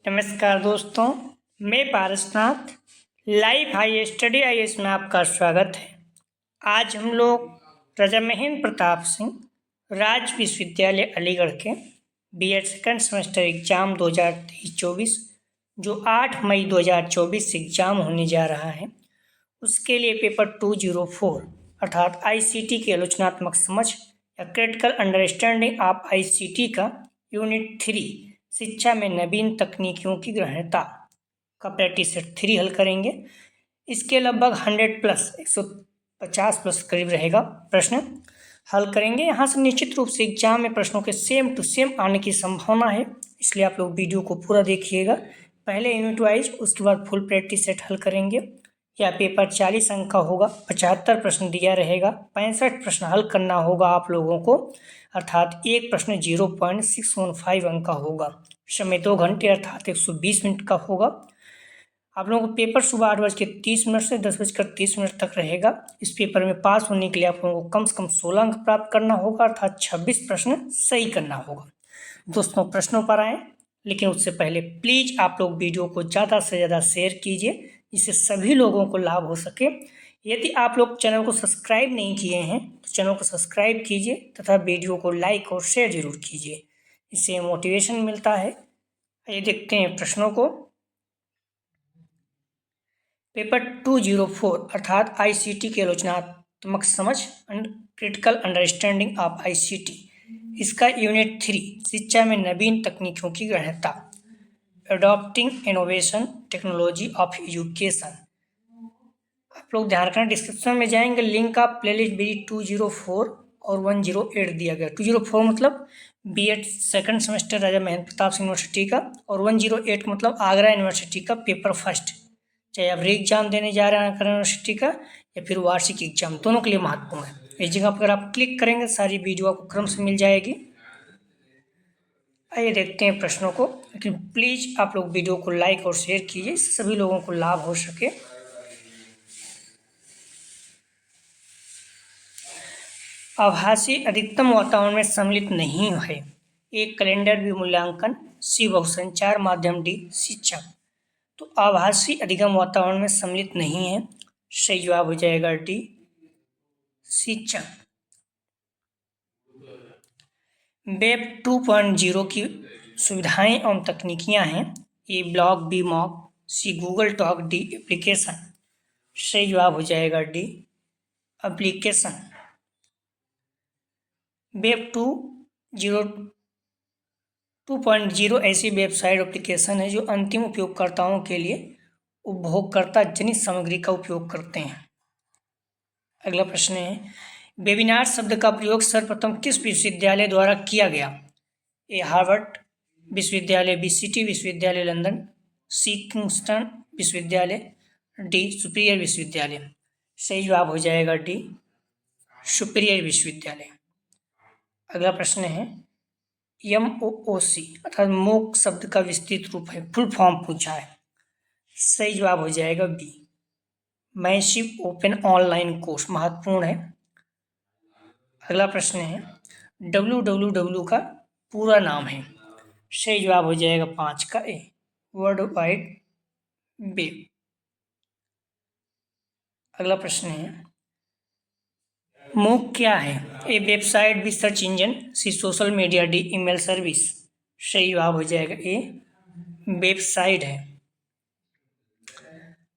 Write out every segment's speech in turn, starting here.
नमस्कार दोस्तों, मैं Parasnath live high study IAS में आपका स्वागत है। आज हम लोग राजा महेंद्र प्रताप सिंह राज्य विश्वविद्यालय अलीगढ़ के बीएड सेकंड सेमेस्टर एग्जाम 2023-24 जो 8 मई 2024 से एग्जाम होने जा रहा है, उसके लिए पेपर 204 अर्थात आईसीटी की आलोचनात्मक समझ या क्रिटिकल अंडरस्टैंडिंग ऑफ आईसीटी का यूनिट 3 शिक्षा में नवीन तकनीकियों की ग्रहणता का प्रैक्टिस सेट 3 हल करेंगे। इसके लगभग 100 प्लस 150 प्लस करीब रहेगा प्रश्न हल करेंगे। यहाँ से निश्चित रूप से एग्जाम में प्रश्नों के सेम टू सेम आने की संभावना है, इसलिए आप लोग वीडियो को पूरा देखिएगा। पहले यूनिट वाइज, उसके बाद फुल प्रैक्टिस सेट हल करेंगे। यह पेपर 40 अंक का होगा, 75 प्रश्न दिया रहेगा, 65 प्रश्न हल करना होगा आप लोगों को, अर्थात एक प्रश्न 0.615 अंक का होगा। समय 2 घंटे अर्थात 120 मिनट का होगा। आप लोगों को पेपर सुबह 8:30 से 10:30 तक रहेगा। इस पेपर में पास होने के लिए आप लोगों को कम से कम 16 अंक प्राप्त करना होगा, अर्थात 26 प्रश्न सही करना होगा। दोस्तों, प्रश्नों पर आए, लेकिन उससे पहले प्लीज आप लोग वीडियो को ज़्यादा से ज़्यादा शेयर कीजिए, जिससे सभी लोगों को लाभ हो सके। यदि आप लोग चैनल को सब्सक्राइब नहीं किए हैं तो चैनल को सब्सक्राइब कीजिए तथा वीडियो को लाइक और शेयर जरूर कीजिए, इससे मोटिवेशन मिलता है। ये देखते हैं प्रश्नों को। पेपर 204 अर्थात आईसीटी की आलोचनात्मक समझ and critical understanding of ICT, इसका यूनिट 3 शिक्षा में नवीन तकनीकों की ग्रहणता, adopting innovation technology of education. आप लोग ध्यान रखना, डिस्क्रिप्शन में जाएंगे, लिंक आप प्लेलिस्ट BD 204 और 108 दिया गया। 204 मतलब बीएड सेकंड सेमेस्टर राजा महेंद्र प्रताप सिंह यूनिवर्सिटी का, और 108 मतलब आगरा यूनिवर्सिटी का पेपर फर्स्ट। चाहे आप री एग्जाम देने जा रहे हैं आगरा यूनिवर्सिटी का या फिर वार्षिक एग्जाम, दोनों के लिए महत्वपूर्ण है। इस जगह पर अगर आप क्लिक करेंगे सारी वीडियो आपको क्रम से मिल जाएगी। आइए देखते हैं प्रश्नों को, लेकिन प्लीज आप लोग वीडियो को लाइक और शेयर कीजिए, इससे सभी लोगों को लाभ हो सके। आभासी अधिकतम वातावरण में सम्मिलित नहीं है। एक कैलेंडर भी मूल्यांकन, सी बहुसंचार माध्यम, डी शिक्षा। तो आभासी अधिगम वातावरण में सम्मिलित नहीं है, सही जवाब हो जाएगा डी शिक्षा। वेब 2.0 की सुविधाएं एवं तकनीकियां हैं। ए blog, B mock, C Google talk, D application. सही जवाब हो जाएगा डी एप्लीकेशन। वेब 2.0 ऐसी वेबसाइट एप्लीकेशन है जो अंतिम उपयोगकर्ताओं के लिए उपभोक्ता जनित सामग्री का उपयोग करते हैं। अगला प्रश्न है, वेबिनार शब्द का प्रयोग सर्वप्रथम किस विश्वविद्यालय द्वारा किया गया? ए हार्वर्ड विश्वविद्यालय, बी सिटी विश्वविद्यालय लंदन, सी किंगस्टन विश्वविद्यालय, डी सुपीरियर विश्वविद्यालय। सही जवाब हो जाएगा डी सुपीरियर विश्वविद्यालय। अगला प्रश्न है, MOOC अर्थात मूक शब्द का विस्तृत रूप है, फुल फॉर्म पूछा है। सही जवाब हो जाएगा B massive open online course, महत्वपूर्ण है। अगला प्रश्न है, WWW का पूरा नाम है। सही जवाब हो जाएगा 5 का ए, वर्ल्ड वाइड वेब। अगला प्रश्न है, मूक क्या है? A website, B search engine, C social media, D email service. सही जवाब हो जाएगा ए वेबसाइट है।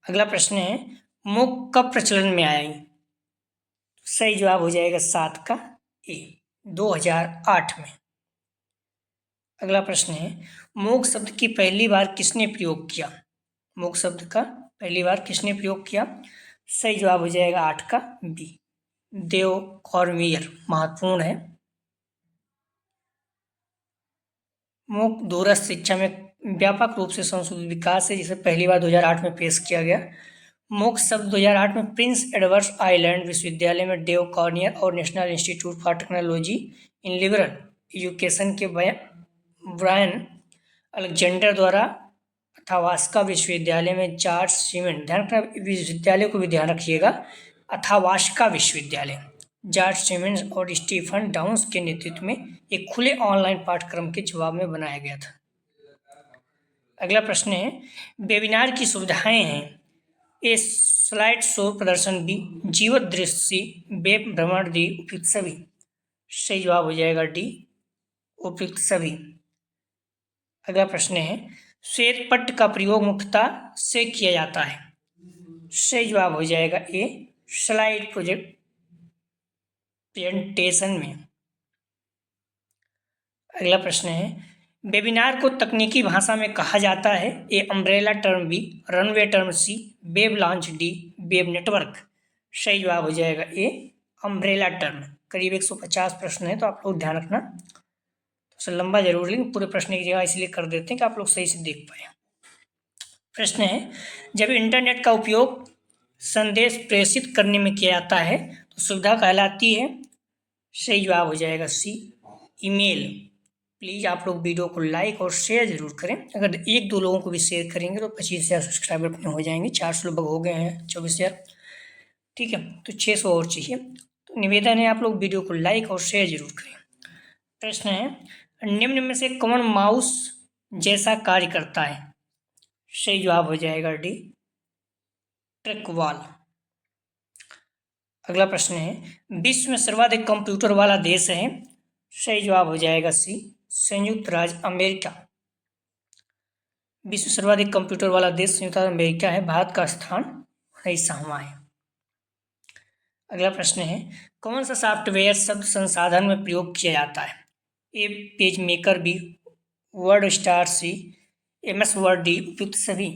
अगला प्रश्न है, मूक कब प्रचलन में आई? सही जवाब हो जाएगा 7 का ए, 2008 में। अगला प्रश्न है, मूक शब्द की पहली बार किसने प्रयोग किया? मूक शब्द का पहली बार किसने प्रयोग किया? सही जवाब हो जाएगा 8 का बी, देव कॉर्मियर, महत्वपूर्ण है। मूक दूरस्थ शिक्षा में व्यापक रूप से संशोधित विकास है, जिसे पहली बार 2008 में पेश किया गया। मूक शब्द 2008 में प्रिंस एडवर्ड्स आइलैंड विश्वविद्यालय में डेव कॉर्नियर और national institute for technology in liberal education के ब्रायन अलेक्जेंडर द्वारा अथावास्का विश्वविद्यालय में जॉर्ज सीमेंट, ध्यान रखना विश्वविद्यालय को भी ध्यान रखिएगा, अथावास्का विश्वविद्यालय, जॉर्ज सीमेंस और स्टीफन डाउन्स के नेतृत्व में एक खुले ऑनलाइन पाठ्यक्रम के जवाब में बनाया गया था। अगला प्रश्न है, वेबिनार की सुविधाएं हैं। ए स्लाइड शो प्रदर्शन, बी जीवत दृश्य, सी वेब भ्रमण, डी उपयुक्त सभी। सही जवाब हो जाएगा डी उपयुक्त सभी। अगला प्रश्न है, श्वेत पट्ट का प्रयोग मुख्यतः से किया जाता है। सही जवाब हो जाएगा ए स्लाइड प्रोजेक्ट प्रेजेंटेशन में। अगला प्रश्न है, वेबिनार को तकनीकी भाषा में कहा जाता है। A umbrella term, B runway term, C web launch, D web network. सही जवाब हो जाएगा ए अम्ब्रेला टर्म। करीब 150 प्रश्न है तो आप लोग ध्यान रखना, तो लंबा जरूर लेंगे, पूरे प्रश्न की जगह इसलिए कर देते हैं कि आप लोग सही से देख पाए। प्रश्न है, जब इंटरनेट का उपयोग संदेश प्रेषित करने में किया जाता है तो सुविधा कहलाती है। सही जवाब हो जाएगा सी ईमेल। प्लीज़ आप लोग वीडियो को लाइक और शेयर जरूर करें। अगर 1-2 लोगों को भी शेयर करेंगे तो 25,000 सब्सक्राइबर अपने हो जाएंगे। 400 लगभग हो गए हैं, 24,000, ठीक है, तो 600 और चाहिए। तो निवेदन है आप लोग वीडियो को लाइक और शेयर जरूर करें। प्रश्न है, निम्न में से कौन माउस जैसा कार्य करता है। सही जवाब हो जाएगा डी ट्रैकबॉल। अगला प्रश्न है, विश्व में सर्वाधिक कंप्यूटर वाला देश है। सही जवाब हो जाएगा सी संयुक्त राज्य अमेरिका। विश्व सर्वाधिक कंप्यूटर वाला देश संयुक्त राज्य अमेरिका है। भारत का स्थान 19वां है। अगला प्रश्न है, कौन सा सॉफ्टवेयर शब्द संसाधन में प्रयोग किया जाता है। A Page Maker, B Word Star, C MS Word, D उपयुक्त सभी।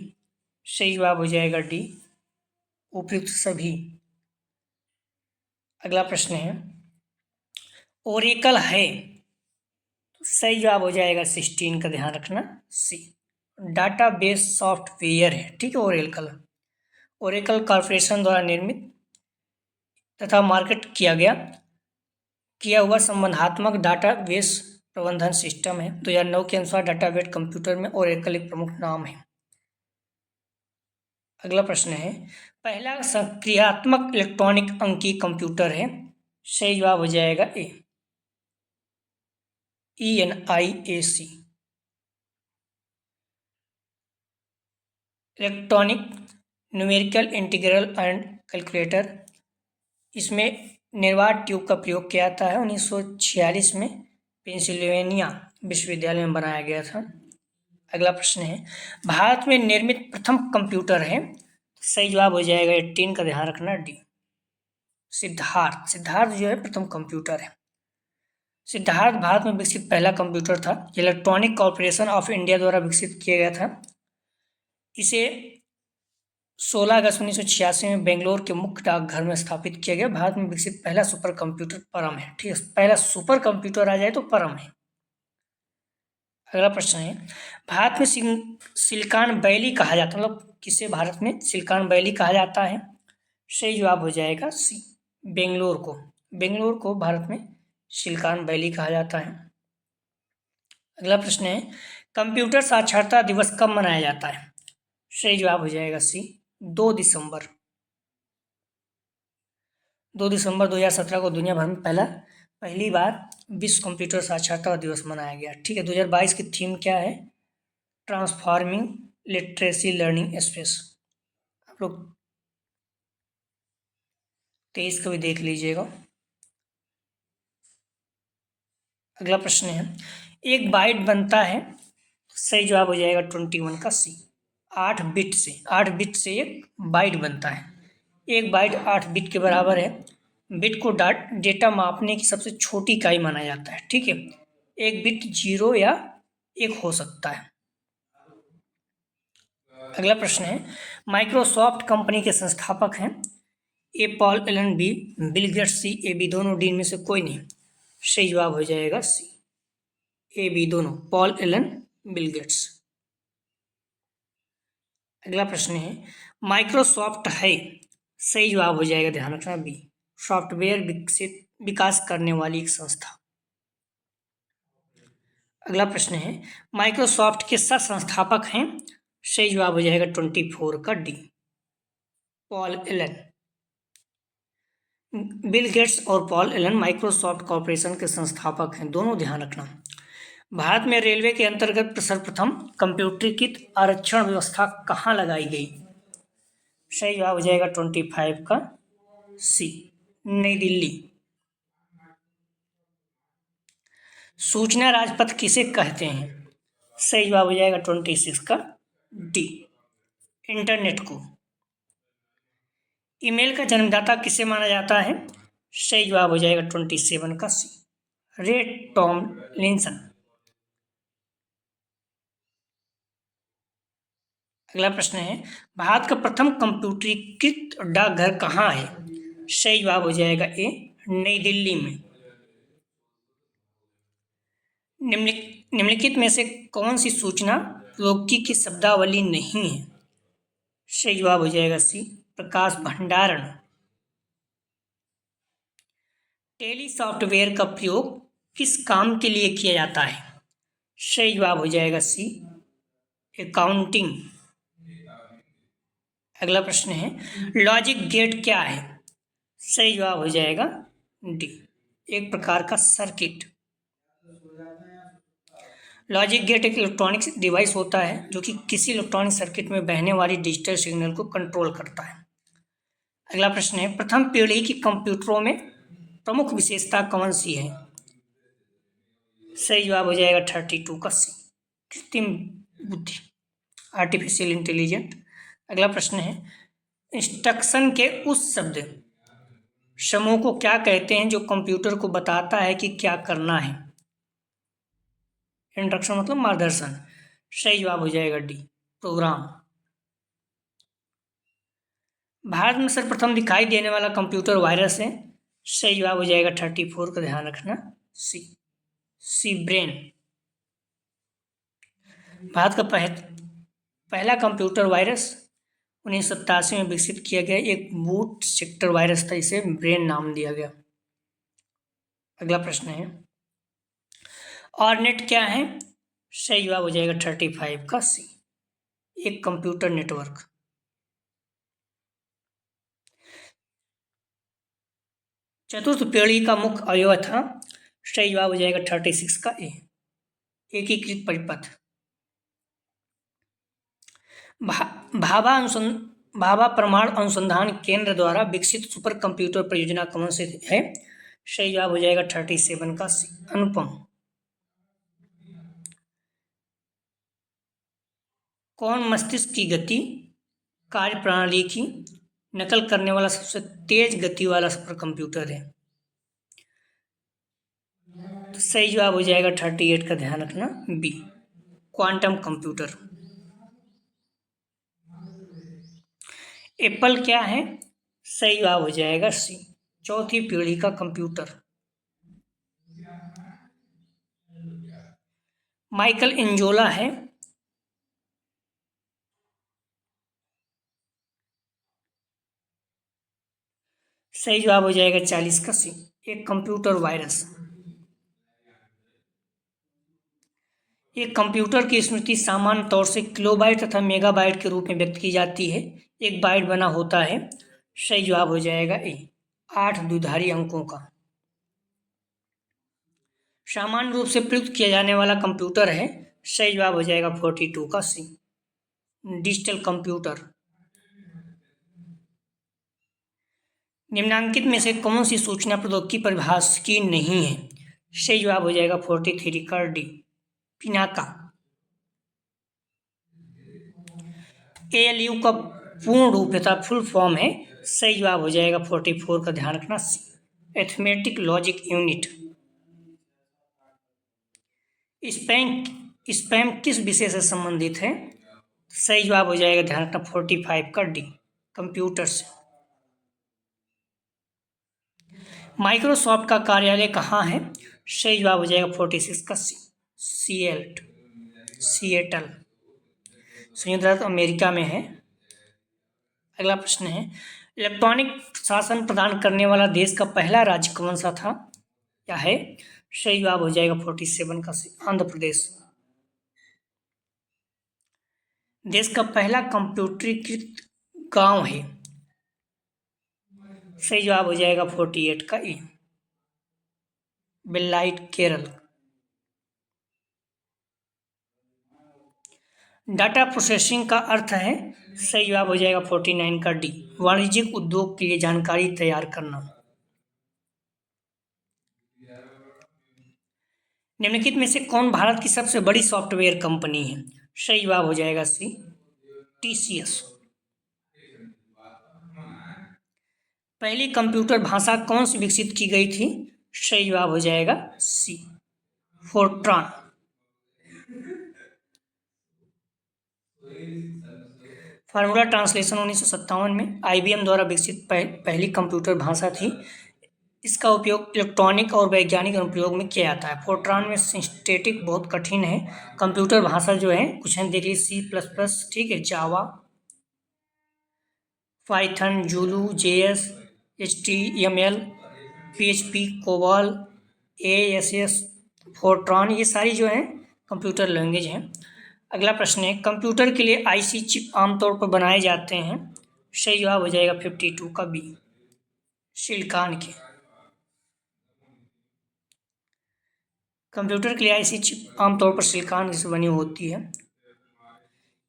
सही जवाब हो जाएगा डी उपयुक्त सभी। अगला प्रश्न है, ओरेकल है, तो सही जवाब हो जाएगा 16 का ध्यान रखना, सी डाटाबेस सॉफ्टवेयर है, ठीक है। ओरेकल कॉर्पोरेशन द्वारा निर्मित तथा मार्केट किया हुआ संबंधात्मक डाटाबेस प्रबंधन सिस्टम है। 2009 के अनुसार डाटाबेस कंप्यूटर में ओरेकल एक प्रमुख नाम है। अगला प्रश्न है, पहला सक्रियात्मक इलेक्ट्रॉनिक अंकीय कंप्यूटर है। सही जवाब हो जाएगा ए ENIAC। Electronic numerical integral and calculator, इसमें निर्वात ट्यूब का प्रयोग किया जाता है। 1946 में पेंसिल्वेनिया विश्वविद्यालय में बनाया गया था। अगला प्रश्न है, भारत में निर्मित प्रथम कंप्यूटर है। सही जवाब हो जाएगा 18 का ध्यान रखना, डी सिद्धार्थ जो है प्रथम कंप्यूटर है। सिद्धार्थ भारत में विकसित पहला कंप्यूटर था। इलेक्ट्रॉनिक कॉर्पोरेशन ऑफ इंडिया द्वारा विकसित किया गया था। इसे 16 अगस्त 1986 में बेंगलोर के मुख्य डाकघर में स्थापित किया गया। भारत में विकसित पहला सुपर कंप्यूटर परम है, ठीक है। पहला सुपर कंप्यूटर आ जाए तो परम है। अगला प्रश्न है, भारत में सिलिकॉन वैली कहा जाता है, मतलब किसे भारत में सिलिकॉन वैली कहा जाता है। सही जवाब हो जाएगा सी बेंगलोर को भारत में सिलिकॉन वैली कहा जाता है। अगला प्रश्न है, कंप्यूटर साक्षरता दिवस कब मनाया जाता है। सही जवाब हो जाएगा सी 2 दिसंबर 2017 को दुनिया भर में पहली बार विश्व कंप्यूटर साक्षरता दिवस मनाया गया, ठीक है। 2022 की थीम क्या है, ट्रांसफॉर्मिंग लिटरेसी लर्निंग स्पेस। आप लोग 23 को भी देख लीजिएगा। अगला प्रश्न है, एक बाइट बनता है। सही जवाब हो जाएगा 21 का सी 8 बिट से एक बाइट बनता है। एक बाइट 8 बिट के बराबर है। बिट को डेटा मापने की सबसे छोटी इकाई माना जाता है, ठीक है। एक बिट 0 या 1 हो सकता है। अगला प्रश्न है, माइक्रोसॉफ्ट कंपनी के संस्थापक हैं। A Paul Allen, B Bill Gates, C A B दोनों, डी में से कोई नहीं। सही जवाब हो जाएगा सी ए बी दोनों, पॉल एलन, बिल गेट्स। अगला प्रश्न है, माइक्रोसॉफ्ट है। सही जवाब हो जाएगा, ध्यान रखना, बी सॉफ्टवेयर विकास करने वाली एक संस्था। अगला प्रश्न है, माइक्रोसॉफ्ट के सह संस्थापक हैं। सही जवाब हो जाएगा 24 का D Paul Allen. Bill gets और पॉल एलन माइक्रोसॉफ्ट कॉर्पोरेशन के संस्थापक हैं, दोनों ध्यान रखना। भारत में रेलवे के अंतर्गत सर्वप्रथम कंप्यूटरीकृत आरक्षण व्यवस्था कहाँ लगाई गई? सही जवाब हो जाएगा 25 का सी, नई दिल्ली। सूचना राजपथ किसे कहते हैं? सही जवाब हो जाएगा 26 का डी, इंटरनेट को। ईमेल का जन्मदाता किसे माना जाता है? सही जवाब हो जाएगा 27 का सी, रे टॉमलिंसन। अगला प्रश्न है, भारत का प्रथम कंप्यूटरीकृत डाकघर कहाँ है? सही जवाब हो जाएगा ए, नई दिल्ली में। निम्नलिखित में से कौन सी सूचना प्रौद्योगिकी की शब्दावली नहीं है? सही जवाब हो जाएगा सी, प्रकाश भंडारण। टेली सॉफ्टवेयर का प्रयोग किस काम के लिए किया जाता है? सही जवाब हो जाएगा सी, अकाउंटिंग। अगला प्रश्न है, लॉजिक गेट क्या है? सही जवाब हो जाएगा डी, एक प्रकार का सर्किट। लॉजिक गेट एक इलेक्ट्रॉनिक डिवाइस होता है जो कि किसी इलेक्ट्रॉनिक सर्किट में बहने वाली डिजिटल सिग्नल को कंट्रोल करता है। अगला प्रश्न है, प्रथम पीढ़ी की कंप्यूटरों में प्रमुख विशेषता कौन सी है? सही जवाब हो जाएगा 32 का सी, कृत्रिम बुद्धि, आर्टिफिशियल इंटेलिजेंट। अगला प्रश्न है, इंस्ट्रक्शन के उस शब्द समूह को क्या कहते हैं जो कंप्यूटर को बताता है कि क्या करना है? इंस्ट्रक्शन मतलब मार्गदर्शन। सही जवाब हो जाएगा डी, प्रोग्राम। भारत में सर्वप्रथम दिखाई देने वाला कंप्यूटर वायरस है? सही जवाब हो जाएगा 34 का, ध्यान रखना सी, सी ब्रेन। भारत का पहला कंप्यूटर वायरस 1987 में विकसित किया गया एक बूट सेक्टर वायरस था, इसे ब्रेन नाम दिया गया। अगला प्रश्न है, ऑरनेट क्या है? सही जवाब हो जाएगा 35 का सी, एक कंप्यूटर नेटवर्क। चतुर्थ पीढ़ी का मुख्य अवयव था? सही जवाब हो जाएगा 36 का ए, एकीकृत परिपथ। भाभा परमाणु अनुसंधान केंद्र द्वारा विकसित सुपर कंप्यूटर परियोजना कौन सी है? सही जवाब हो जाएगा 37 का सी, अनुपम। कौन मस्तिष्क की गति कार्यप्रणाली की नकल करने वाला सबसे तेज गति वाला सुपर कंप्यूटर है? तो सही जवाब हो जाएगा 38 का, ध्यान रखना बी, क्वांटम कंप्यूटर। एप्पल क्या है? सही जवाब हो जाएगा सी, चौथी पीढ़ी का कंप्यूटर। माइकल एंजोला है? सही जवाब हो जाएगा 40 का सी, एक कंप्यूटर वायरस। एक कंप्यूटर की स्मृति सामान्य तौर से किलोबाइट तथा मेगाबाइट के रूप में व्यक्त की जाती है। एक बाइट बना होता है। सही जवाब हो जाएगा ए, 8 द्विधारी अंकों का। सामान्य रूप से प्रयुक्त किया जाने वाला कंप्यूटर है? सही जवाब हो जाएगा 42 का सी, डिजिटल कंप्यूटर। निम्नांकित में से कौन सी सूचना प्रौद्योगिकी परिभाषिकी नहीं है? सही जवाब हो जाएगा 43 का डी, पिनाका। ALU का पूर्ण रूप तथा फुल फॉर्म है? सही जवाब हो जाएगा 44 का, ध्यान रखना सी, अरिथमेटिक लॉजिक यूनिट। स्पैम किस विषय से संबंधित है? सही जवाब हो जाएगा, ध्यान रखना 45 का डी, कंप्यूटर से। माइक्रोसॉफ्ट का कार्यालय कहाँ है? सही जवाब हो जाएगा 46 का सी, सिएटल, संयुक्त राज्य अमेरिका में है। अगला प्रश्न है, इलेक्ट्रॉनिक शासन प्रदान करने वाला देश का पहला राज्य कौन सा था या है? सही जवाब हो जाएगा 47 का सी, आंध्र प्रदेश। देश का पहला कंप्यूटरीकृत गांव है? सही जवाब हो जाएगा 48 का ए, बेल्लाइट, केरल। डाटा प्रोसेसिंग का अर्थ है, सही जवाब हो जाएगा 49 का डी, वाणिज्यिक उद्योग के लिए जानकारी तैयार करना। निम्नलिखित में से कौन भारत की सबसे बड़ी सॉफ्टवेयर कंपनी है? सही जवाब हो जाएगा सी, टीसीएस। पहली कंप्यूटर भाषा कौन सी विकसित की गई थी? सही जवाब हो जाएगा सी, फोर्ट्रान। फार्मूला ट्रांसलेशन 1957 में आईबीएम द्वारा विकसित पहली कंप्यूटर भाषा थी। इसका उपयोग इलेक्ट्रॉनिक और वैज्ञानिक अनुप्रयोग में किया जाता है। फोर्ट्रान में सिंथेटिक बहुत कठिन है। कंप्यूटर भाषा जो है कुछ है देखिए, C++, ठीक है, जावा, पाइथन, जूलू, JS, HTML, PHP, COBOL, ASS, FORTRAN, ये सारी जो है कंप्यूटर लैंग्वेज हैं। अगला प्रश्न है, कंप्यूटर के लिए आईसी चिप आमतौर पर बनाए जाते हैं। सही जवाब हो जाएगा 52 का बी, सिलिकॉन के। कंप्यूटर के लिए आईसी चिप आमतौर पर सिलिकॉन से बनी होती है।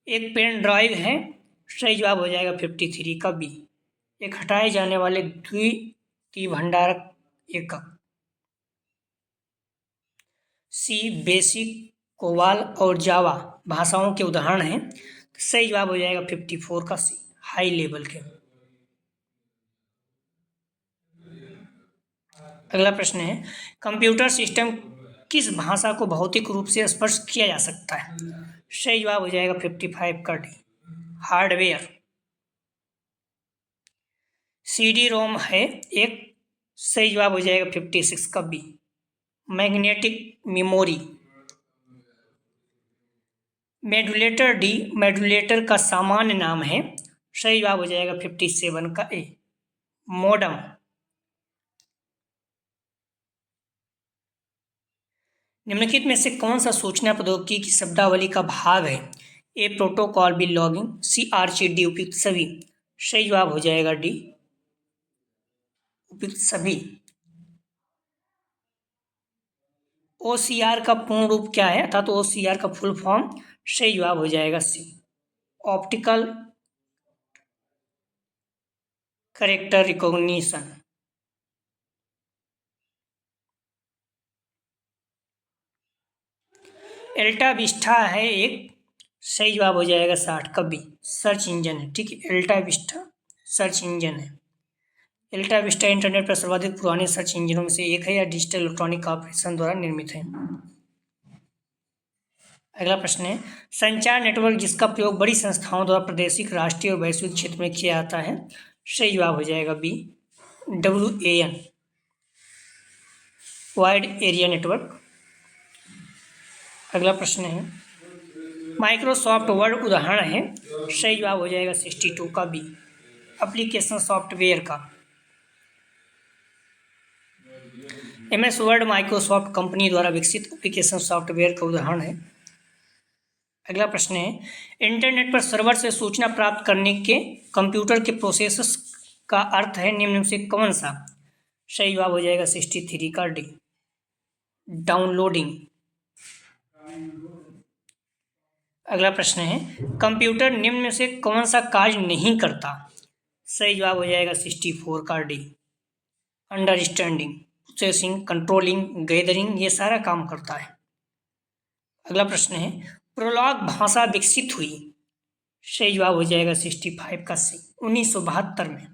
एक पेन ड्राइव है। सही जवाब हो जाएगा 53 का बी, एक हटाए जाने वाले द्वितीय भंडारक एकक। सी, बेसिक, कोबाल और जावा भाषाओं के उदाहरण हैं। सही जवाब हो जाएगा 54 का सी, हाई लेवल के। अगला प्रश्न है, कंप्यूटर सिस्टम किस भाषा को भौतिक रूप से स्पर्श किया जा सकता है? सही जवाब हो जाएगा 55 का डी, हार्डवेयर। CD रोम है एक। सही जवाब हो जाएगा 56 का बी, मैग्नेटिक मेमोरी। मेडुलेटर डी, मेडुलेटर का सामान्य नाम है। सही जवाब हो जाएगा 57 का ए, मोडम। निम्नलिखित में से कौन सा सूचना प्रौद्योगिकी की शब्दावली का भाग है? ए, प्रोटोकॉल, बी, लॉगिंग, सी, आर्ची, डी, उपयुक्त सभी। सही जवाब हो जाएगा डी, उपयुक्त सभी। OCR का पूर्ण रूप क्या है, अर्थात OCR का फुल फॉर्म? सही जवाब हो जाएगा C, optical character recognition. AltaVista है एक। सही जवाब हो जाएगा 60 का बी, सर्च इंजन है, ठीक है। एल्टा विस्टा सर्च इंजन है। एल्टा विस्टा इंटरनेट पर सर्वाधिक पुराने सर्च इंजनों में से एक है या डिजिटल इलेक्ट्रॉनिक कॉर्पोरेशन द्वारा निर्मित है। अगला प्रश्न है, संचार नेटवर्क जिसका प्रयोग बड़ी संस्थाओं द्वारा प्रादेशिक, राष्ट्रीय और वैश्विक क्षेत्र में किया जाता है। सही जवाब हो जाएगा B, WAN, wide area network. अगला प्रश्न है, माइक्रोसॉफ्ट वर्ड उदाहरण है। सही जवाब हो जाएगा 62 का बी, एप्लीकेशन सॉफ्टवेयर का। MS वर्ड माइक्रोसॉफ्ट कंपनी द्वारा विकसित एप्लीकेशन सॉफ्टवेयर का उदाहरण है। अगला प्रश्न है, इंटरनेट पर सर्वर से सूचना प्राप्त करने के कंप्यूटर के प्रोसेस का अर्थ है निम्न में से कौन सा? सही जवाब हो जाएगा 63 का डी, डाउनलोडिंग। अगला प्रश्न है, कंप्यूटर निम्न में से कौन सा कार्य नहीं करता? सही जवाब हो जाएगा 64 का D, understanding, processing, controlling, gathering, ये सारा काम करता है। अगला प्रश्न है, प्रोलॉग भाषा विकसित हुई। सही जवाब हो जाएगा 65 का सी, 1972 में।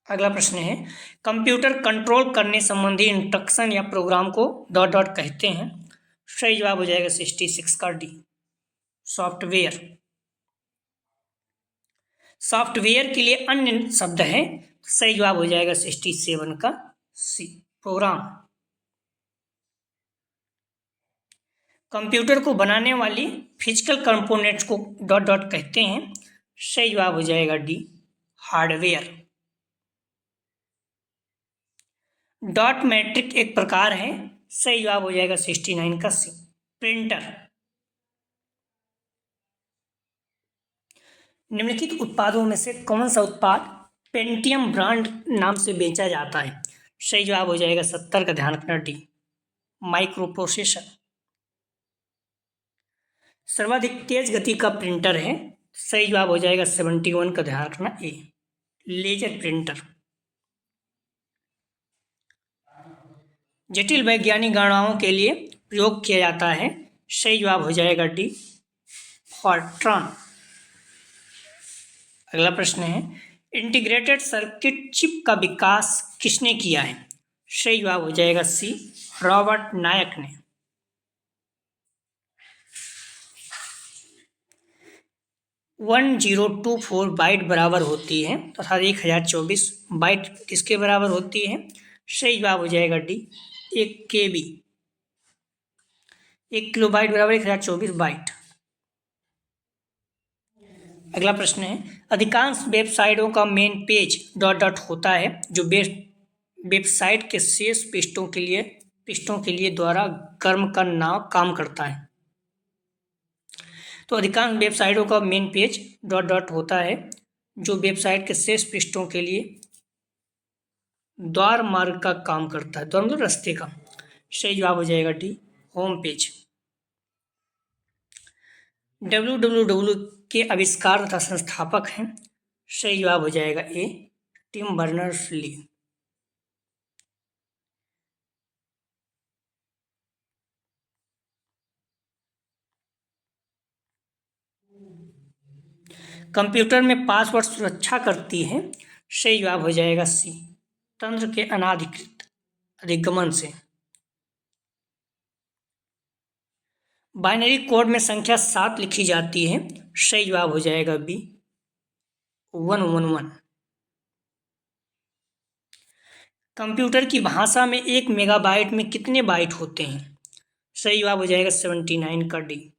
अगला प्रश्न है, कंप्यूटर कंट्रोल करने संबंधी इंस्ट्रक्शन या प्रोग्राम को डॉट डॉट कहते हैं। सही जवाब हो जाएगा 66 का डी, सॉफ्टवेयर। सॉफ्टवेयर के लिए अन्य शब्द है। सही जवाब हो जाएगा 67 का सी, प्रोग्राम। कंप्यूटर को बनाने वाली physical components co dot dot कहते हैं। सही जवाब हो जाएगा डी, हार्डवेयर। डॉट मैट्रिक एक प्रकार है। सही जवाब हो जाएगा 69 का सी, प्रिंटर। निम्नलिखित उत्पादों में से कौन सा उत्पाद पेंटियम ब्रांड नाम से बेचा जाता है? सही जवाब हो जाएगा 70 का, ध्यान रखना डी, माइक्रो प्रोसेसर। सर्वाधिक तेज गति का प्रिंटर है, सही जवाब हो जाएगा 71 का, ध्यान रखना ए, लेजर प्रिंटर। जटिल वैज्ञानिक गणनाओं के लिए प्रयोग किया जाता है, सही जवाब हो जाएगा डी, फॉर्ट्रॉन। अगला प्रश्न है, इंटीग्रेटेड सर्किट चिप का विकास किसने किया है, सही जवाब हो जाएगा सी, रॉबर्ट नायक ने। वन 1024 बाइट बराबर होती है तथा 1024 बाइट किसके बराबर होती है, सही जवाब हो जाएगा डी, 1 KB। 1 किलोबाइट बराबर 1024 बाइट। अगला प्रश्न है, अधिकांश वेबसाइटों का मेन पेज डॉट डॉट होता है जो वेबसाइट के शेष पृष्ठों के लिए द्वारा कर्म का नाम काम करता है। तो अधिकांश वेबसाइटों का मेन पेज डॉट डॉट होता है जो वेबसाइट के शेष पृष्ठों के लिए द्वार मार्ग का काम करता है, द्वार मतलब रास्ते का, सही जवाब हो जाएगा डी, होम पेज। www के आविष्कार तथा संस्थापक हैं, सही जवाब हो जाएगा ए, टिम बर्नर्स-ली। कंप्यूटर में पासवर्ड सुरक्षा करती है, सही जवाब हो जाएगा सी, तंत्र के अनाधिकृत अधिगमन से। बाइनरी कोड में संख्या 7 लिखी जाती है, सही जवाब हो जाएगा बी, 111। कंप्यूटर की भाषा में 1 मेगाबाइट में कितने बाइट होते हैं, सही जवाब हो जाएगा 79 का डी,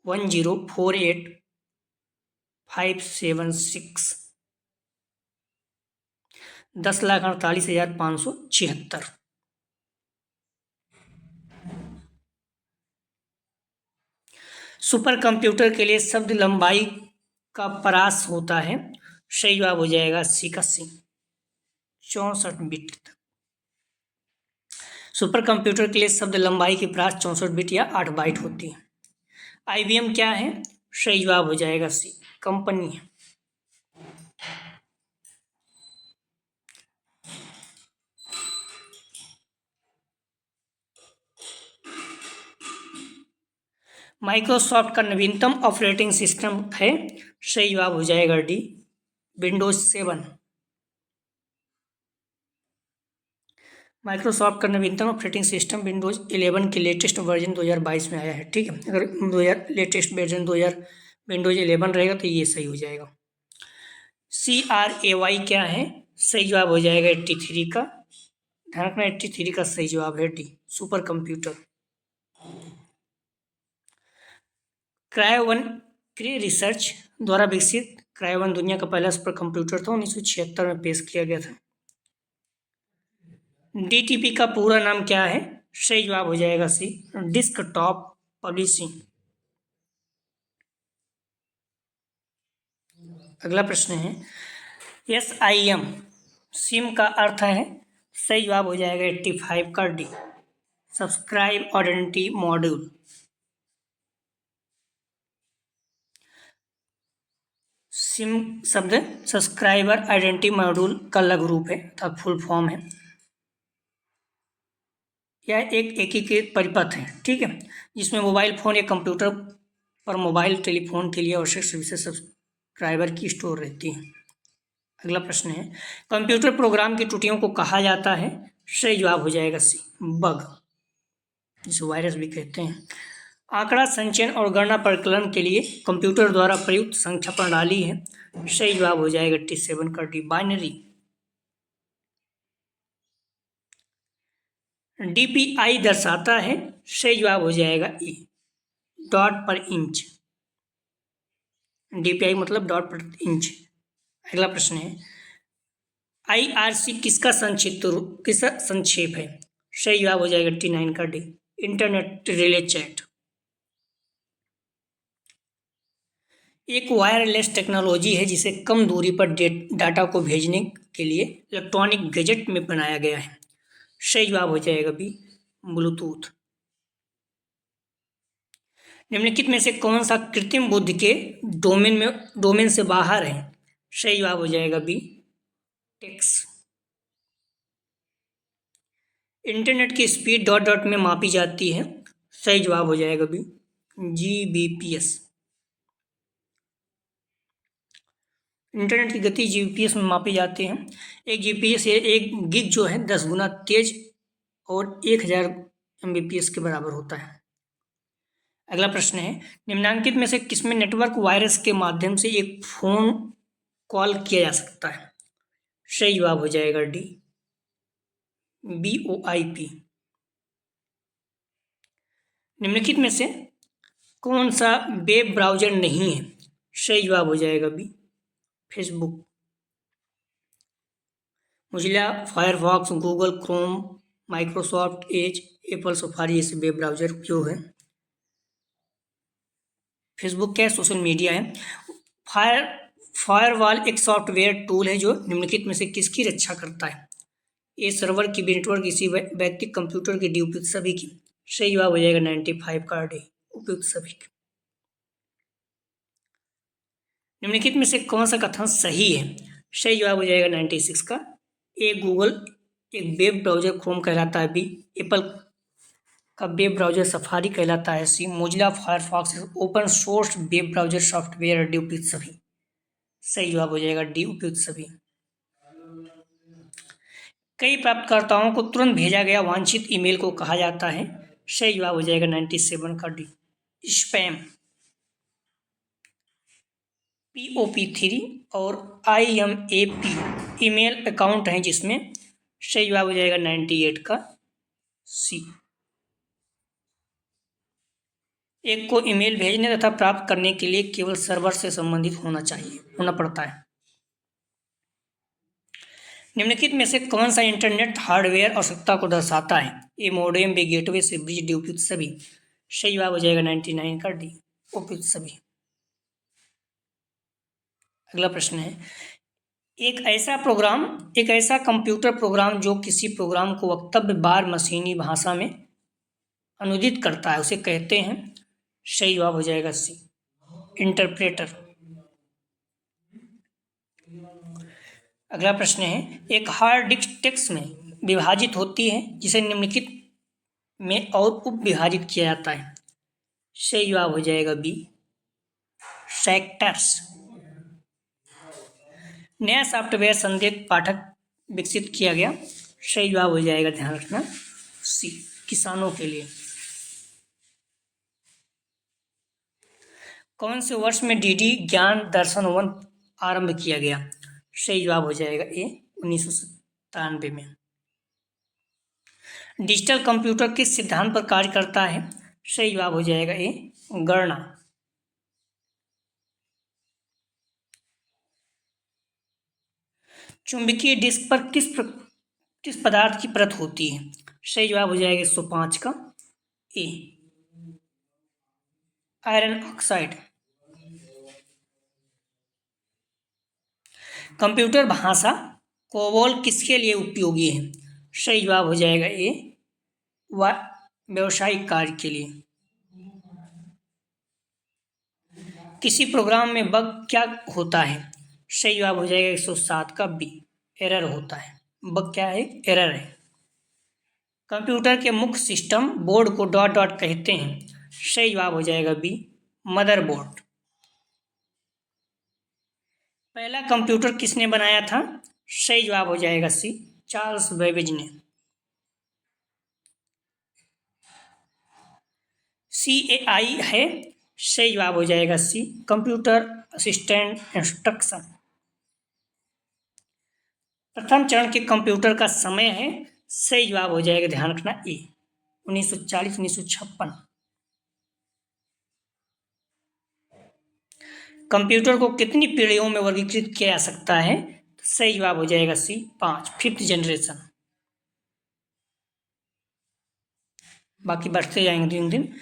1048576, 10,48,576। सुपर कंप्यूटर के लिए शब्द लंबाई का परास होता है, सही जवाब हो जाएगा सी का सी, 64 बिट तक। सुपर कंप्यूटर के लिए शब्द लंबाई की परास 64 बिट या 8 बाइट होती है। IBM क्या है, सही जवाब हो जाएगा सी, कंपनी है। माइक्रोसॉफ्ट का नवीनतम ऑपरेटिंग सिस्टम है, सही जवाब हो जाएगा डी, विंडोज 7। माइक्रोसॉफ्ट का नवीनतम ऑपरेटिंग सिस्टम विंडोज 11 के लेटेस्ट वर्जन 2022 में आया है, ठीक है। अगर लेटेस्ट वर्जन 2000 विंडोज 11 रहेगा तो ये सही हो जाएगा। CRAY क्या है, सही जवाब हो जाएगा 83 का, ध्यान रखना 83 का सही जवाब है D, super computer. Cray one Cray research द्वारा विकसित क्रायोवन दुनिया का पहला सुपर कंप्यूटर था, 1976 में पेश किया गया था। DTP का पूरा नाम क्या है, सही जवाब हो जाएगा सी, डिस्कटॉप पब्लिशिंग। अगला प्रश्न है, SIM सिम का अर्थ है, सही जवाब हो जाएगा 85 का D, subscribe identity module. SIM शब्द सब्सक्राइबर आइडेंटिटी मॉड्यूल का लघु रूप है अर्थात फुल फॉर्म है। यह एक एकीकृत परिपथ है, ठीक है, जिसमें मोबाइल फ़ोन या कंप्यूटर पर मोबाइल टेलीफोन के लिए आवश्यक सर्विसेज सब्सक्राइबर की स्टोर रहती है। अगला प्रश्न है, कंप्यूटर प्रोग्राम की त्रुटियों को कहा जाता है, सही जवाब हो जाएगा सी, बग, जिसे वायरस भी कहते हैं। आंकड़ा संचयन और गणना परिकलन के लिए कंप्यूटर द्वारा प्रयुक्त संख्या प्रणाली है, सही जवाब हो जाएगा 87 का डी, बाइनरी। DPI दर्शाता है, सही जवाब हो जाएगा ए, डॉट पर इंच। DPI मतलब डॉट पर इंच। अगला प्रश्न है, IRC किसका संक्षेप है, सही जवाब हो जाएगा 89 का डी, इंटरनेट रिले चैट। एक वायरलेस टेक्नोलॉजी है जिसे कम दूरी पर डाटा को भेजने के लिए इलेक्ट्रॉनिक गैजेट में बनाया गया है, सही जवाब हो जाएगा बी, ब्लूटूथ। निम्नलिखित में से कौन सा कृत्रिम बुद्धि के डोमेन से बाहर है? सही जवाब हो जाएगा बी, टेक्स्ट। इंटरनेट की स्पीड डॉट डॉट में मापी जाती है। सही जवाब हो जाएगा बी, जीबीपीएस। इंटरनेट की गति जीबीपीएस में मापी जाती है। एक जीबीपीएस एक गिग जो है 10 गुना तेज और 1000 एमबीपीएस के बराबर होता है। अगला प्रश्न है, निम्नलिखित में से किसमें नेटवर्क वायरस के माध्यम से एक फोन कॉल किया जा सकता है? सही जवाब हो जाएगा डी, BOIP। निम्नलिखित में से कौन सा वेब ब्राउज़र नहीं है? सही जवाब हो जाएगा B, Facebook. Mozilla Firefox, Google Chrome, Microsoft Edge, Apple Safari जैसे वेब ब्राउज़र जो है। फेसबुक क्या है? सोशल मीडिया है। फायरवॉल एक सॉफ्टवेयर टूल है जो निम्नलिखित में से किसकी रक्षा करता है? ए सर्वर की, बी नेटवर्क, किसी व्यक्ति कंप्यूटर की, डी उपयुक्त सभी की। सही जवाब हो जाएगा 95 का डी, उपयुक्त सभी की। निम्नलिखित में से कौन सा कथन सही है? सही जवाब हो जाएगा 96 का ए, गूगल एक वेब ब्राउज़र क्रोम कहलाता है। बी, एप्पल का वेब ब्राउज़र सफारी कहलाता है। C, Mozilla Firefox open source web browser software. D उपयुक्त सभी। सही जवाब हो जाएगा डी, उपयुक्त सभी। कई प्राप्तकर्ताओं को तुरंत भेजा गया वांछित ईमेल को कहा जाता है। सही जवाब हो जाएगा 97 का डी, स्पैम। POP3 और IMAP ईमेल अकाउंट हैं जिसमें। सही जवाब हो जाएगा 98 का सी। एक को ईमेल भेजने तथा प्राप्त करने के लिए केवल सर्वर से संबंधित होना पड़ता है। निम्नलिखित में से कौन सा इंटरनेट हार्डवेयर आवश्यकता को दर्शाता है? ए, मॉडेम, बी, गेटवे, सी, ब्रिज, डी उपयुक्त सभी। सही जवाब हो जाएगा 99 का डी, उपयुक्त सभी। अगला प्रश्न है, एक ऐसा कंप्यूटर प्रोग्राम जो किसी प्रोग्राम को वक्तव्य बार मशीनी भाषा में अनुदित करता है उसे कहते हैं। सही जवाब हो जाएगा सी, इंटरप्रेटर। अगला प्रश्न है, एक हार्ड डिस्क टेक्स्ट में विभाजित होती है जिसे निम्नलिखित में और उप विभाजित किया जाता है। सही जवाब हो जाएगा बी, सेक्टर्स। नया सॉफ्टवेयर संदेश पाठक विकसित किया गया। सही जवाब हो जाएगा, ध्यान रखना, सी, किसानों के लिए। कौन से वर्ष में डीडी ज्ञान दर्शन 1 आरंभ किया गया? सही जवाब हो जाएगा ए, 1997 में। डिजिटल कंप्यूटर किस सिद्धांत पर कार्य करता है? सही जवाब हो जाएगा ए, गणना। चुंबकीय डिस्क पर किस पदार्थ की परत होती है? सही जवाब हो जाएगा 105 का ए, आयरन ऑक्साइड। कंप्यूटर भाषा कोबोल किसके लिए उपयोगी है? सही जवाब हो जाएगा ए, व्यावसायिक कार्य के लिए। किसी प्रोग्राम में बग क्या होता है? सही जवाब हो जाएगा 107 का बी, एरर होता है। बग क्या है? एरर है। कंप्यूटर के मुख्य system board co dot dot कहते हैं। सही जवाब हो जाएगा बी, मदरबोर्ड। पहला कंप्यूटर किसने बनाया था? सही जवाब हो जाएगा सी, चार्ल्स बेबेज ने। CAI है। सही जवाब हो जाएगा सी, कंप्यूटर असिस्टेंट इंस्ट्रक्शन। प्रथम चरण के कंप्यूटर का समय है। सही जवाब हो जाएगा, ध्यान रखना, ए, 1940-1956। कंप्यूटर को कितनी पीढ़ियों में वर्गीकृत किया जा सकता है? सही जवाब हो जाएगा सी, 5, 5th जनरेशन। बाकी बढ़ते जाएंगे दिन दिन।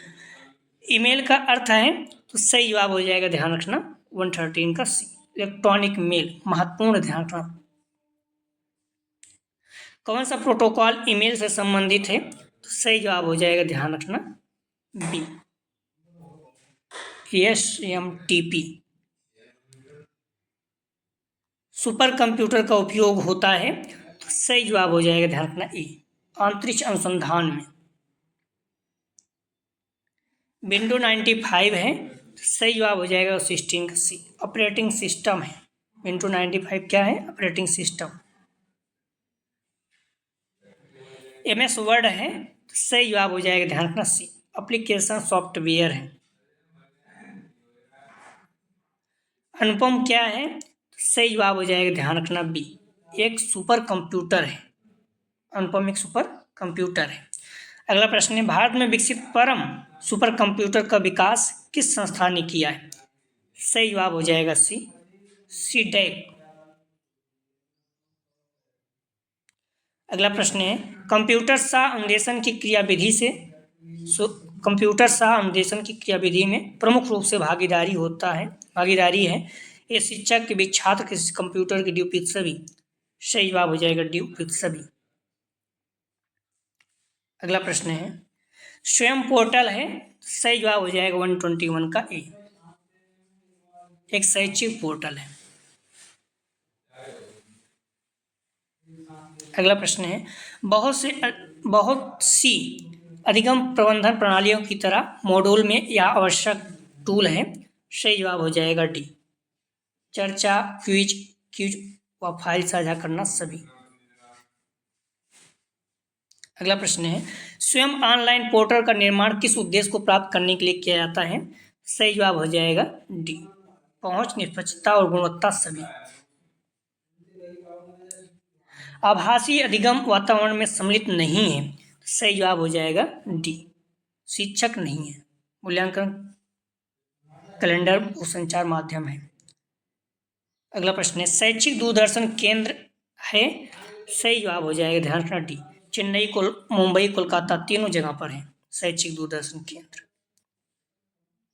ईमेल का अर्थ है, तो सही जवाब हो जाएगा, ध्यान रखना, 113 का सी, इलेक्ट्रॉनिक मेल। महत्वपूर्ण, ध्यान रखना। कौन सा प्रोटोकॉल ईमेल से संबंधित है? तो सही जवाब हो जाएगा, ध्यान रखना, बी, SMTP। सुपर कंप्यूटर का उपयोग होता है? तो सही जवाब हो जाएगा, ध्यान रखना, ए, अंतरिक्ष अनुसंधान में। विंडो 95 है, तो सही जवाब हो जाएगा 16 सी, ऑपरेटिंग सिस्टम है। विंडो 95 क्या है? Operating system. MS वर्ड है, तो सही जवाब हो जाएगा, ध्यान रखना, सी, एप्लीकेशन सॉफ्टवेयर है। अनुपम क्या है? तो सही जवाब हो जाएगा, ध्यान रखना, बी, एक सुपर कंप्यूटर है। अनुपम एक सुपर कंप्यूटर है। अगला प्रश्न है, भारत में विकसित परम सुपर कंप्यूटर का विकास किस संस्था ने किया है? सही जवाब हो जाएगा, सी, सीडेक। अगला प्रश्न है, कंप्यूटर सह अनुदेशन की क्रियाविधि से कंप्यूटर सह अनुदेशन की क्रियाविधि में प्रमुख रूप से भागीदारी है। ये शिक्षक के बीच छात्र के कंप्यूटर के डी उपयुक्त सभी। सही जवाब हो जाएगा, डी उपयुक्त सभी। अगला प्रश्न है, स्वयं पोर्टल है, सही जवाब हो जाएगा 121 का ए, एक शैक्षिक पोर्टल है। अगला प्रश्न है, बहुत सी अधिगम प्रबंधन प्रणालियों की तरह मॉड्यूल में यह आवश्यक टूल है। सही जवाब हो जाएगा, डी, चर्चा, क्यूज व फाइल साझा करना सभी। अगला प्रश्न है, स्वयं ऑनलाइन पोर्टल का निर्माण किस उद्देश्य को प्राप्त करने के लिए किया जाता है? सही जवाब हो जाएगा, डी, पहुंच, निष्पक्षता और गुणवत्ता सभी। आभासी अधिगम वातावरण में सम्मिलित नहीं है। सही जवाब हो जाएगा, डी, शिक्षक नहीं है। मूल्यांकन कैलेंडर दूरसंचार माध्यम है। अगला प्रश्न है, शैक्षिक दूरदर्शन केंद्र है? सही जवाब हो जाएगा, ध्यान रखना, डी, चेन्नई, मुंबई, कोलकाता तीनों जगह पर है शैक्षिक दूरदर्शन केंद्र।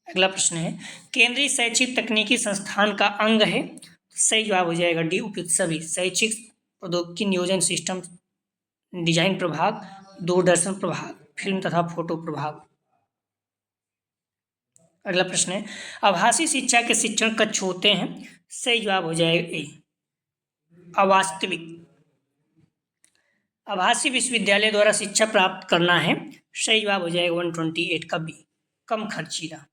अगला प्रश्न है, केंद्रीय शैक्षिक तकनीकी संस्थान का अंग है? सही जवाब हो जाएगा, डी, उपयुक्त सभी। शैक्षिक प्रौद्योगिकी नियोजन सिस्टम डिजाइन प्रभाग, दूरदर्शन प्रभाग, फिल्म तथा फोटो प्रभाग। अगला प्रश्न है, आभासी शिक्षा के शिक्षण कक्ष होते हैं? सही जवाब हो जाएगा, ए, अवास्तविक। आभासी विश्वविद्यालय द्वारा शिक्षा प्राप्त करना है? सही जवाब हो जाएगा 128 का बी, कम खर्चीला।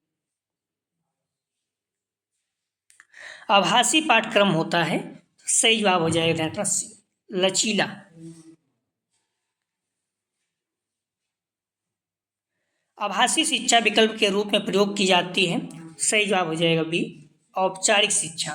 आभासी पाठ्यक्रम होता है? सही जवाब हो जाएगा सी, लचीला। आभासी शिक्षा विकल्प के रूप में प्रयोग की जाती है? सही जवाब हो जाएगा बी, औपचारिक शिक्षा।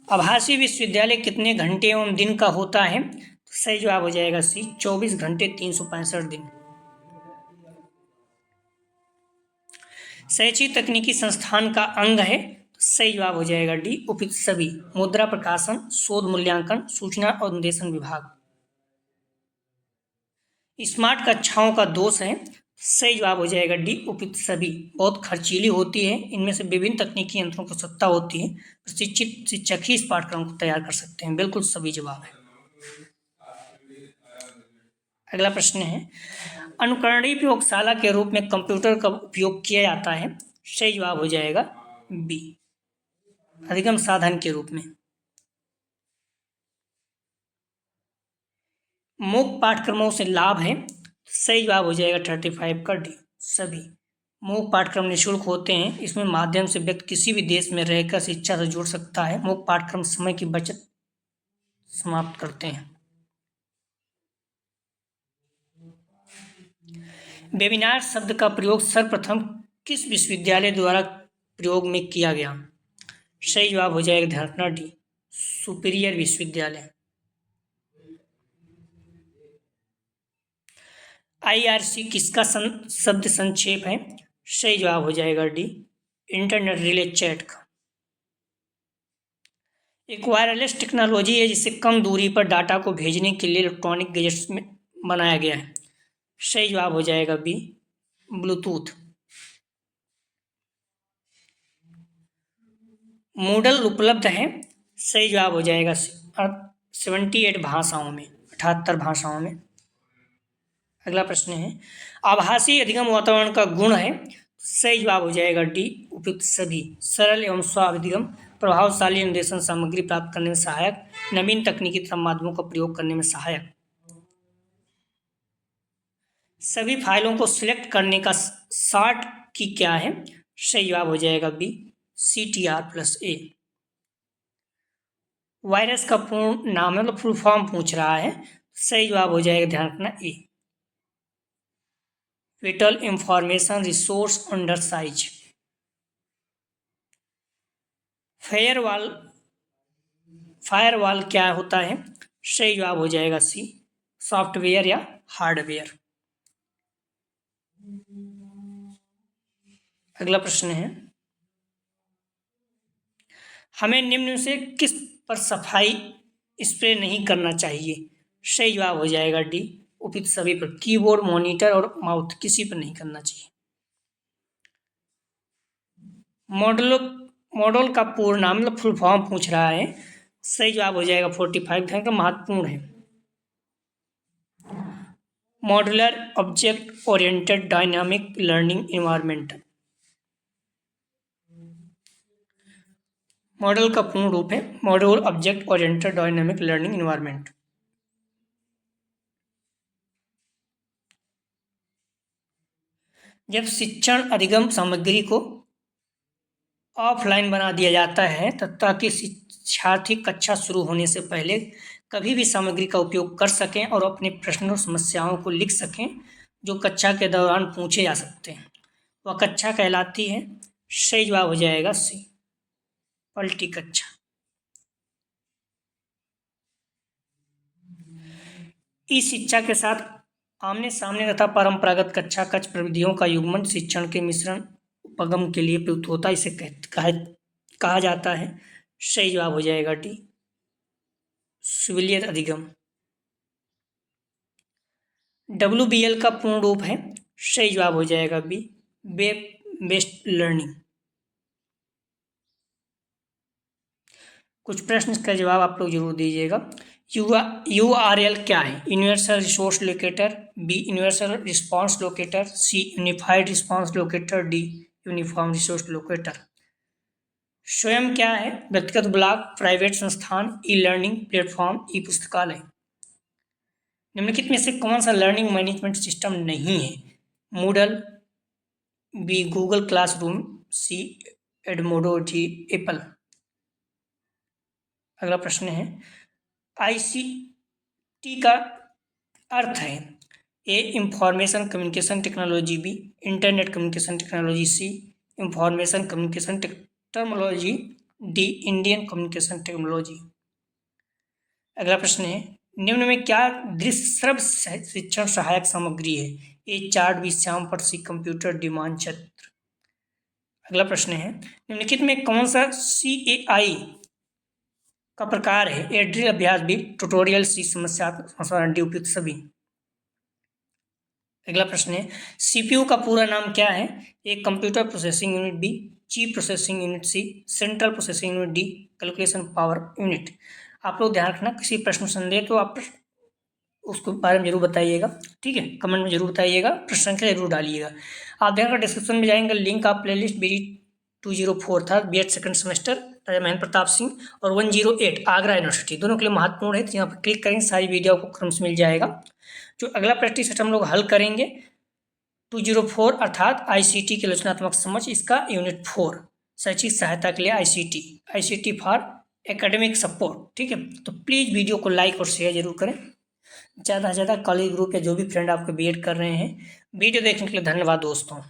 आभासी विश्वविद्यालय कितने घंटे एवं दिन का होता है? सही जवाब हो जाएगा सी, 24 घंटे 365 दिन। शैक्षिक तकनीकी संस्थान का अंग है? सही जवाब हो जाएगा डी, उपयुक्त सभी। मुद्रा प्रकाशन, शोध मूल्यांकन, सूचना और निर्देशन विभाग। स्मार्ट कक्षाओं का दोष है? सही जवाब हो जाएगा डी, उपयुक्त सभी। बहुत खर्चीली होती है, इनमें से विभिन्न तकनीकी यंत्रों की आवश्यकता होती है, प्रशिक्षित शिक्षक ही इस पाठ्यक्रम को तैयार कर सकते हैं। बिल्कुल सभी जवाब है। अगला प्रश्न है, अनुकरणीय प्रयोगशाला के रूप में कंप्यूटर का उपयोग किया जाता है? सही जवाब हो जाएगा बी, अधिगम साधन के रूप में। मूक पाठ्यक्रमों से लाभ है? सही जवाब हो जाएगा 35 का डी, सभी। मूक पाठ्यक्रम निःशुल्क होते हैं, इसमें माध्यम से व्यक्ति किसी भी देश में रहकर शिक्षा से जुड़ सकता है। मूक पाठ्यक्रम समय की बचत समाप्त करते हैं। वेबिनार शब्द का प्रयोग सर्वप्रथम किस विश्वविद्यालय द्वारा प्रयोग में किया गया? सही जवाब हो जाएगा, ध्यान रखना, डी, सुपीरियर विश्वविद्यालय। IRC किसका शब्द संक्षेप है? सही जवाब हो जाएगा डी, इंटरनेट रिले चैट का। एक वायरलेस टेक्नोलॉजी है जिससे कम दूरी पर डाटा को भेजने के लिए इलेक्ट्रॉनिक गैजेट्स में बनाया गया है। सही जवाब हो जाएगा बी, ब्लूटूथ। मूडल उपलब्ध है, सही जवाब हो जाएगा 78 भाषाओं में, 78 भाषाओं में। अगला प्रश्न है, आभासी अधिगम वातावरण का गुण है, सही जवाब हो जाएगा डी, उपयुक्त सभी। सरल एवं स्वाभिगम, प्रभावशाली निर्देशन सामग्री प्राप्त करने में सहायक, नवीन तकनीकी माध्यमों का प्रयोग करने में सहायक। सभी फाइलों को सिलेक्ट करने का शॉर्ट की क्या है, सही जवाब हो जाएगा बी, CTR+A। वायरस का पूर्ण नाम मतलब फुल फॉर्म पूछ रहा है, सही जवाब हो जाएगा, ध्यान रखना, A, vital information resource under size. Firewall क्या होता है, सही जवाब हो जाएगा सी, सॉफ्टवेयर या हार्डवेयर। अगला प्रश्न है, हमें निम्न से किस पर सफाई स्प्रे नहीं करना चाहिए, सही जवाब हो जाएगा डी, उपयुक्त सभी पर। कीबोर्ड, मॉनिटर और माउथ, किसी पर नहीं करना चाहिए। मॉडल का पूर्ण नाम मतलब फुल फॉर्म पूछ रहा है, सही जवाब हो जाएगा 45, ध्यान का महत्वपूर्ण है। Modular object oriented dynamic learning environment, model का पूर्ण रूप है module object oriented dynamic learning environment. जब शिक्षण अधिगम सामग्री को ऑफलाइन बना दिया जाता है ताकि शिक्षार्थी कक्षा शुरू होने से पहले कभी भी सामग्री का उपयोग कर सकें और अपने प्रश्नों समस्याओं को लिख सकें जो कक्षा के दौरान पूछे जा सकते हैं, वह कक्षा कहलाती है, सही जवाब हो जाएगा सी, पलटी कक्षा। ई शिक्षा के साथ आमने सामने तथा परंपरागत कक्षा कक्ष प्रविधियों का युग्मन शिक्षण के मिश्रण उपगम के लिए प्रयुक्त होता है, इसे कहा जाता है, सही जवाब हो जाएगा डी, सिविलियन अधिगम। WBL का पूर्ण रूप है, सही जवाब हो जाएगा बी, वेब बेस्ड लर्निंग। कुछ प्रश्न का जवाब आप लोग जरूर दीजिएगा। URL क्या है, universal resource locator, B universal response locator, C unified response locator, D uniform resource locator. Swayam क्या है, व्यक्तिगत ब्लॉग, प्राइवेट संस्थान, ई लर्निंग प्लेटफॉर्म, ई पुस्तकालय। निम्नलिखित में से कौन सा लर्निंग मैनेजमेंट सिस्टम नहीं है, Moodle, B Google Classroom, C Edmodo, D Apple. अगला प्रश्न है, ICT का अर्थ है, A information communication technology, B internet communication technology, C information communication technology, D Indian communication technology. अगला प्रश्न है, निम्न में क्या दृश्य श्रव्य शिक्षण सहायक सामग्री है, ए चार्ट, बी श्यामपट्ट, सी कंप्यूटर, डी मानचित्र। अगला प्रश्न है, निम्नलिखित में कौन सा CAI का प्रकार है, ए ड्रिल अभ्यास, बी ट्यूटोरियल, सी समस्यात्मक समाधान, डी उपयुक्त सभी। अगला प्रश्न है, CPU का पूरा नाम क्या है, A computer processing unit, B cheap processing unit, C central processing unit, D calculation power unit. आप लोग ध्यान रखना, किसी प्रश्न संदेह तो आप उसको बारे में जरूर बताइएगा, ठीक है, कमेंट में जरूर बताइएगा, प्रश्न संख्या जरूर डालिएगा। आप ध्यान डिस्क्रिप्शन में जाएंगे, लिंक आप प्लेलिस्ट BD 204 था, BEd सेकंड सेमेस्टर राजा महेंद्र प्रताप सिंह, और 108 आगरा यूनिवर्सिटी, दोनों के लिए महत्वपूर्ण है, तो यहाँ पर क्लिक करेंगे, सारी वीडियो आपको क्रम से मिल जाएगा। जो अगला प्रैक्टिस सेट हम लोग हल करेंगे 204 अर्थात ICT की आलोचनात्मक समझ, इसका यूनिट 4 शैक्षिक सहायता के लिए ICT फॉर एकेडमिक सपोर्ट, ठीक है। तो प्लीज़ वीडियो को लाइक और शेयर जरूर करें, ज़्यादा से ज़्यादा कॉलेज ग्रुप या जो भी फ्रेंड आपको BEd कर रहे हैं। वीडियो देखने के लिए धन्यवाद दोस्तों।